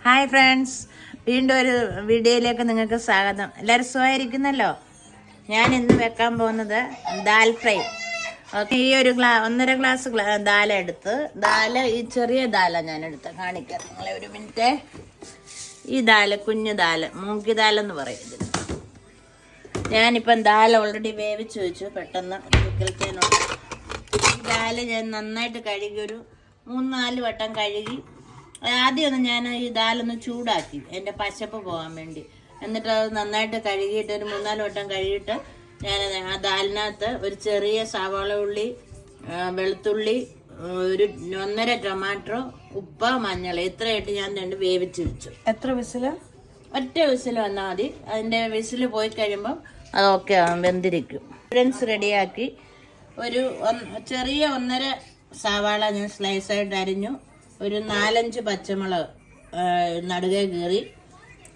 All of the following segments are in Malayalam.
ഹായ് ഫ്രണ്ട്സ്, വീണ്ടും ഒരു വീഡിയോയിലേക്ക് നിങ്ങൾക്ക് സ്വാഗതം. എല്ലാവരും സുഖമായിരിക്കുന്നല്ലോ. ഞാൻ ഇന്ന് വെക്കാൻ പോകുന്നത് ദാൽ ഫ്രൈ. ഓക്കെ, ഈ ഒരു 1.5 ഗ്ലാസ് ദാൽ എടുത്ത്, ഈ ചെറിയ ദാലാണ് ഞാൻ എടുത്ത് കാണിക്കാം നിങ്ങളെ. ഒരു മിനിറ്റ്. ഈ ദാല് കുഞ്ഞു ദാല്, മൂങ്കി ദാലെന്ന് പറയും ഇതിന്. ഞാനിപ്പം ദാൽ ഓൾറെഡി വേവിച്ച് വെച്ചു, പെട്ടെന്ന് ചിക്കൽത്തേനുള്ള. ഈ ദാല് ഞാൻ നന്നായിട്ട് കഴുകി, ഒരു 3-4 വട്ടം കഴുകി. ആദ്യമൊന്ന് ഞാൻ ഈ ദാലൊന്ന് ചൂടാക്കി എൻ്റെ പശപ്പ് പോകാൻ വേണ്ടി. എന്നിട്ട് അത് നന്നായിട്ട് കഴുകിയിട്ട് ഒരു 3-4 വട്ടം കഴുകിയിട്ട് ഞാൻ ആ ദാലിനകത്ത് ഒരു ചെറിയ സവാള ഉള്ളി, വെളുത്തുള്ളി, ഒരു 1.5 ടൊമാറ്റോ, ഉപ്പ്, മഞ്ഞൾ ഇത്രയായിട്ട് ഞാൻ വേവിച്ച് വെച്ചു. എത്ര വിസില്? ഒറ്റ വിസിൽ വന്നാൽ മതി. അതിൻ്റെ വിസിൽ പോയി കഴിയുമ്പം അതൊക്കെ വെന്തിരിക്കും. ഫ്രണ്ട്സ് റെഡിയാക്കി. ഒരു ചെറിയ 1.5 സവാള ഞാൻ സ്ലൈസായിട്ട് അരിഞ്ഞു. ഒരു 4-5 പച്ചമുളക് നടുകെ കീറി.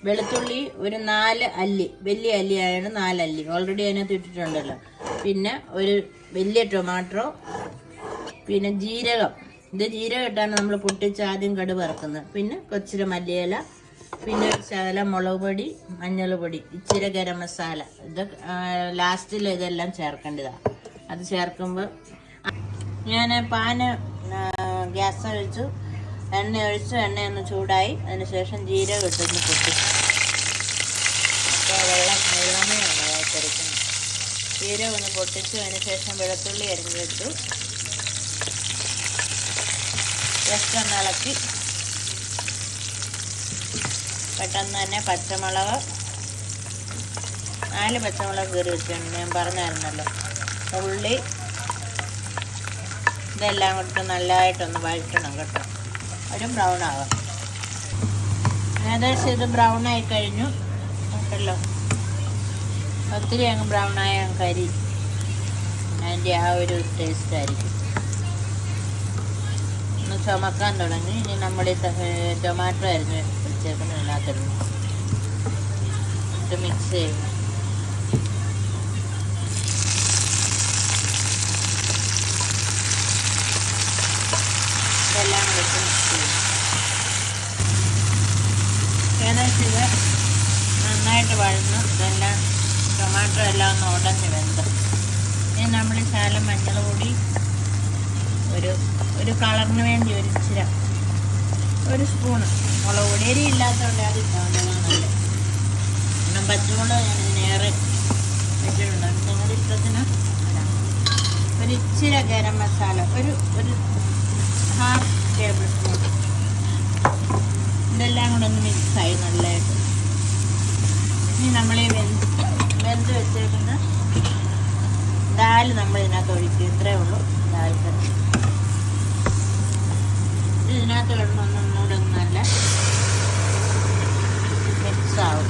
വെളുത്തുള്ളി ഒരു 4 അല്ലി, വലിയ അല്ലിയാണ് 4 അല്ലി, ഓൾറെഡി അതിനകത്ത് ഇട്ടിട്ടുണ്ടല്ലോ. പിന്നെ ഒരു വലിയ ടൊമാറ്റോ, പിന്നെ ജീരകം. ഇത് ജീരകം ഇട്ടാണ് നമ്മൾ പൊട്ടിച്ച് ആദ്യം കടുക് വറക്കുന്നത്. പിന്നെ കൊച്ചിരി മല്ലിയില, പിന്നെ ഒരു ശകലം മുളക് പൊടി, മഞ്ഞൾ പൊടി, ഇച്ചിരി ഗരം മസാല. ഇത് ലാസ്റ്റിൽ ഇതെല്ലാം ചേർക്കേണ്ടതാണ്. അത് ചേർക്കുമ്പോൾ ഞാൻ പാന് ഗ്യാസ് ഒഴിച്ചു, എണ്ണ ഒഴിച്ചു. എണ്ണയൊന്ന് ചൂടായി. അതിനുശേഷം ജീരകം ഇട്ടൊന്ന് പൊട്ടിച്ചു. അപ്പോൾ വെള്ളമയാണ് തിരിക്കുന്നത്. ജീരകം ഒന്ന് പൊട്ടിച്ചു. അതിനുശേഷം വെളുത്തുള്ളി അരിഞ്ഞെടുത്തു. ജസ്റ്റ് ഒന്ന് ഇളക്കി. പെട്ടെന്ന് തന്നെ പച്ചമുളക്, 4 പച്ചമുളക് കീറി വെച്ചിട്ടുണ്ട്, ഞാൻ പറഞ്ഞായിരുന്നല്ലോ. ഉള്ളി, ഇതെല്ലാം കൊടുത്ത് നല്ലതായിട്ടൊന്ന് വഴറ്റണം കേട്ടോ. ഒരു ബ്രൗൺ ആവാം. ഏകദേശം ഇത് ബ്രൗൺ ആയി കഴിഞ്ഞു കേട്ടല്ലോ. ഒത്തിരി അങ്ങ് ബ്രൗൺ ആയ കരി അതിൻ്റെ ആ ഒരു ടേസ്റ്റ് ആയിരിക്കും. ഒന്ന് ചുമക്കാൻ തുടങ്ങി. ഇനി നമ്മൾ ഈ ടൊമാറ്റോ അരിഞ്ഞ് വെച്ചേക്കുന്നതിനകത്തിടുന്നു. ഇത് മിക്സ് ചെയ്യുന്നു. ഇതെല്ലാം കൂടെ മിക്സ് ചെയ്യും. ഏകദേശം ഇത് നന്നായിട്ട് വഴന്നു. ഇതെല്ലാം ടൊമാറ്റോ എല്ലാം ഒന്ന് ഉടഞ്ഞ് വെന്ത്. ഇനി നമ്മൾ ശകലം മഞ്ഞൾ പൊടി, ഒരു കളറിന് വേണ്ടി ഒരു ഇച്ചിരി, 1 സ്പൂണ് മുളക് പൊടി. എരി ഇല്ലാത്തതുകൊണ്ട് അത് നല്ലത്. പിന്നെ പച്ചമുളക് ഞാൻ നേരെ വെച്ചിട്ടുണ്ട്. നിങ്ങളുടെ ഇഷ്ടത്തിന് ഒരു ഇച്ചിരി ഗരം മസാല, ഒരു 1/2 ടേബിൾ സ്പൂൺ. ഇതെല്ലാം കൂടെ ഒന്ന് മിക്സായി നല്ലതായിട്ട്. ഇനി നമ്മൾ ഈ വെന്ത് വെച്ചേക്കുന്ന ദാൽ നമ്മൾ ഇതിനകത്ത് ഒഴിക്കും. ഇത്രയേ ഉള്ളൂ ദാൽ കറി. ഇതിനകത്ത് ഒന്നുകൂടെ നല്ല മിക്സാവും.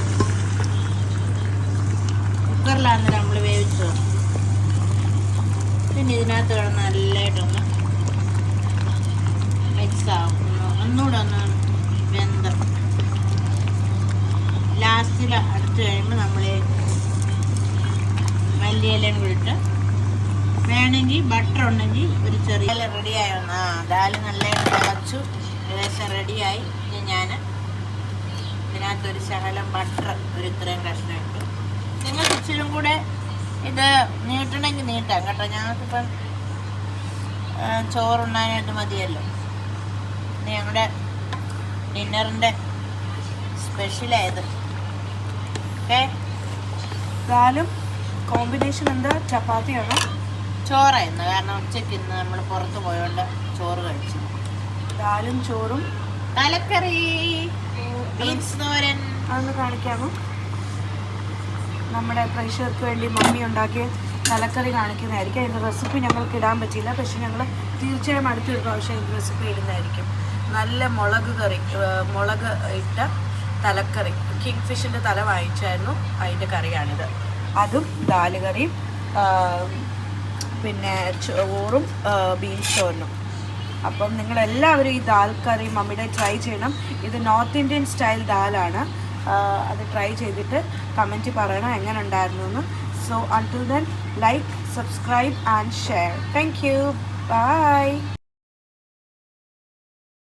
കുക്കറിലാണ് നമ്മൾ വേവിച്ചത്. പിന്നെ ഇതിനകത്ത് കിടന്ന് നല്ലതായിട്ടൊന്ന് മിക്സാവും. ഒന്നുകൂടെ ഒന്ന് വെന്ത് ലാസ്റ്റിൽ അടുത്ത് കഴിയുമ്പോൾ നമ്മൾ മല്ലിയിലയും കൂടിയിട്ട്, വേണമെങ്കിൽ ബട്ടർ ഉണ്ടെങ്കിൽ ഒരു ചെറിയ റെഡിയായി വന്നു. ദാൽ നല്ലതായിട്ട് തിളച്ചു, ഏകദേശം റെഡിയായി. ഇനി ഞാൻ ഇതിനകത്തൊരു ശകലം ബട്ടർ ഇത്രയും കഷ്ണം ഇട്ടു. നിങ്ങൾ ഇച്ചിരും കൂടെ ഇത് നീട്ടണമെങ്കിൽ നീട്ടാം കേട്ടോ. ഞങ്ങൾക്കിപ്പം ചോറുണ്ണാനായിട്ട് മതിയല്ലോ. ഇത് ഞങ്ങളുടെ ഡിന്നറിൻ്റെ സ്പെഷ്യലായത്. ഓക്കെ, ദാലും കോമ്പിനേഷൻ എന്താ? ചപ്പാത്തിയാണോ? ചോറായിരുന്നു. കാരണം ഉച്ചയ്ക്ക് ഇന്ന് നമ്മൾ പുറത്ത് പോയോണ്ട് ചോറ് കഴിച്ചു. ദാലും ചോറും തലക്കറി, ബീൻസ് തോരൻ. അതൊന്ന് കാണിക്കാമോ? നമ്മുടെ പ്രേക്ഷകർക്ക് വേണ്ടി മമ്മി ഉണ്ടാക്കിയ തലക്കറി കാണിക്കുന്നതായിരിക്കും. അതിൻ്റെ റെസിപ്പി ഞങ്ങൾക്ക് ഇടാൻ പറ്റിയില്ല, പക്ഷെ ഞങ്ങൾ തീർച്ചയായും അടുത്തൊരു പ്രാവശ്യം അതിൻ്റെ റെസിപ്പി ഇടുന്നതായിരിക്കും. നല്ല മുളക് ഇട്ട തലക്കറി, കിങ് ഫിഷിൻ്റെ തല വാങ്ങിച്ചായിരുന്നു, അതിൻ്റെ കറിയാണിത്. അതും ദാല് കറിയും പിന്നെ ചോറും ബീൻസ് തോരനും. അപ്പം നിങ്ങളെല്ലാവരും ഈ ദാൽ കറി മമ്മിയുടെ ട്രൈ ചെയ്യണം. ഇത് നോർത്ത് ഇന്ത്യൻ സ്റ്റൈൽ ദാലാണ്. അത് ട്രൈ ചെയ്തിട്ട് കമൻറ്റ് പറയണം എങ്ങനെ ഉണ്ടായിരുന്നു എന്ന്. So until then, like, subscribe and share. Thank you. Bye.